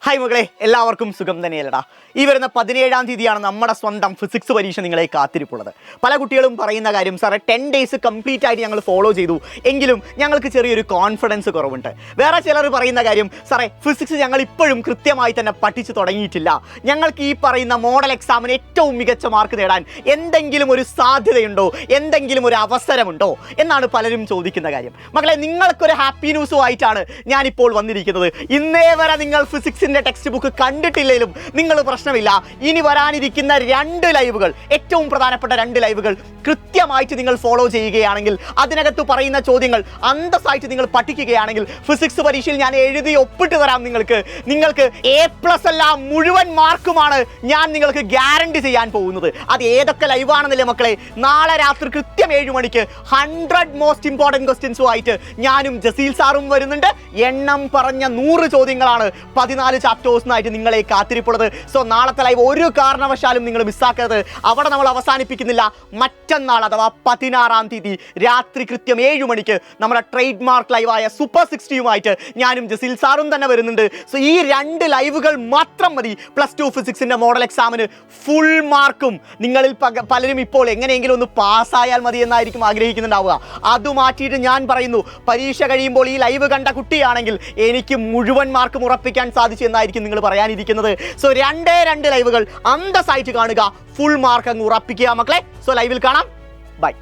Hi മകളെ, എല്ലാവർക്കും സുഖം തന്നെയല്ലടാ. ഈ വരുന്ന 17-ാം തീയതിയാണ് നമ്മുടെ സ്വന്തം ഫിസിക്സ് പരീക്ഷ നിങ്ങളെ കാത്തിരിപ്പുള്ളത്. പല കുട്ടികളും പറയുന്ന കാര്യം, സാറേ 10 ഡേയ്സ് കംപ്ലീറ്റ് ആയിട്ട് ഞങ്ങൾ ഫോളോ ചെയ്തു, എങ്കിലും ഞങ്ങൾക്ക് ചെറിയൊരു കോൺഫിഡൻസ് കുറവുണ്ട്. വേറെ ചിലർ പറയുന്ന കാര്യം, സാറേ ഫിസിക്സ് ഞങ്ങൾ ഇപ്പോഴും കൃത്യമായി തന്നെ പഠിച്ചു തുടങ്ങിയിട്ടില്ല, ഞങ്ങൾക്ക് ഈ പറയുന്ന മോഡൽ എക്സാമിന് ഏറ്റവും മികച്ച മാർക്ക് നേടാൻ എന്തെങ്കിലും ഒരു സാധ്യതയുണ്ടോ, എന്തെങ്കിലും ഒരു അവസരമുണ്ടോ എന്നാണ് പലരും ചോദിക്കുന്ന കാര്യം. മകളെ, നിങ്ങൾക്കൊരു ഹാപ്പി ന്യൂസുമായിട്ടാണ് ഞാനിപ്പോൾ വന്നിരിക്കുന്നത്. ഇന്നേ വരെ നിങ്ങൾ ഫിസിക്സിൻ്റെ ടെക്സ്റ്റ് ബുക്ക് കണ്ടിട്ടില്ലെങ്കിലും നിങ്ങൾ പ്രശ്നമില്ല. ഇനി വരാനിരിക്കുന്ന 2 ലൈവുകൾ, ഏറ്റവും പ്രധാനപ്പെട്ട 2 ലൈവുകൾ കൃത്യമായിട്ട് നിങ്ങൾ ഫോളോ ചെയ്യുകയാണെങ്കിൽ, അതിനകത്ത് പറയുന്ന ചോദ്യങ്ങൾ അന്തസ്സായിട്ട് നിങ്ങൾ പഠിക്കുകയാണെങ്കിൽ, ഫിസിക്സ് പരീക്ഷയിൽ ഞാൻ എഴുതി ഒപ്പിട്ട് തരാം. നിങ്ങൾക്ക് A+ അല്ല, മുഴുവൻ മാർക്കുമാണ് ഞാൻ നിങ്ങൾക്ക് ഗ്യാരണ്ടി ചെയ്യാൻ പോകുന്നത്. അത് ഏതൊക്കെ ലൈവാണെന്നല്ലേ മക്കളെ? നാളെ രാത്രി കൃത്യം 7 മണിക്ക് 100 മോസ്റ്റ് ഇമ്പോർട്ടൻറ്റ് ക്വസ്റ്റ്യൻസുമായിട്ട് ഞാനും ജസീൽ സാറും വരുന്നുണ്ട്. എണ്ണം പറഞ്ഞ 100 ചോദ്യങ്ങളാണ് 14 ചാപ്റ്റേഴ്സിനായിട്ട് നിങ്ങളെ കാത്തിരിപ്പുള്ളത്. സോ നാളത്തെ ലൈവ് ഒരു കാരണവശാലും നിങ്ങൾ മിസ്സാക്കരുത്. അവിടെ നമ്മൾ അവസാനിപ്പിക്കുന്നില്ല. മറ്റന്നാൾ അഥവാ 16-ാം തീയതി രാത്രി കൃത്യം 7 മണിക്ക് നമ്മുടെ ട്രേഡ് മാർക്ക് ലൈവായ സൂപ്പർ 60യുമായിട്ട് ഞാനും ജസീൽ സാറും തന്നെ വരുന്നുണ്ട്. സോ ഈ 2 ലൈവുകൾ മാത്രം മതി +2 ഫിസിക്സിൻ്റെ മോഡൽ എക്സാമിന് ഫുൾ മാർക്കും. നിങ്ങളിൽ പലരും ഇപ്പോൾ എങ്ങനെയെങ്കിലും ഒന്ന് പാസ്സായാൽ മതി എന്നായിരിക്കും ആഗ്രഹിക്കുന്നുണ്ടാവുക. അത് മാറ്റിയിട്ട് ഞാൻ പറയുന്നു, പരീക്ഷ കഴിയുമ്പോൾ ഈ ലൈവ് കണ്ട കുട്ടിയാണെങ്കിൽ എനിക്ക് മുഴുവൻ മാർക്കും ഉറപ്പിക്കാൻ സാധിച്ചു എന്നായിരിക്കും നിങ്ങൾ പറയാനിരിക്കുന്നത്. സോ 2 ലൈവുകൾ അന്തസ്സായിട്ട് കാണുക, ഫുൾ മാർക്ക് അങ്ങ് ഉറപ്പിക്കുക മക്കളെ. സോ ലൈവിൽ കാണാം. ബൈ.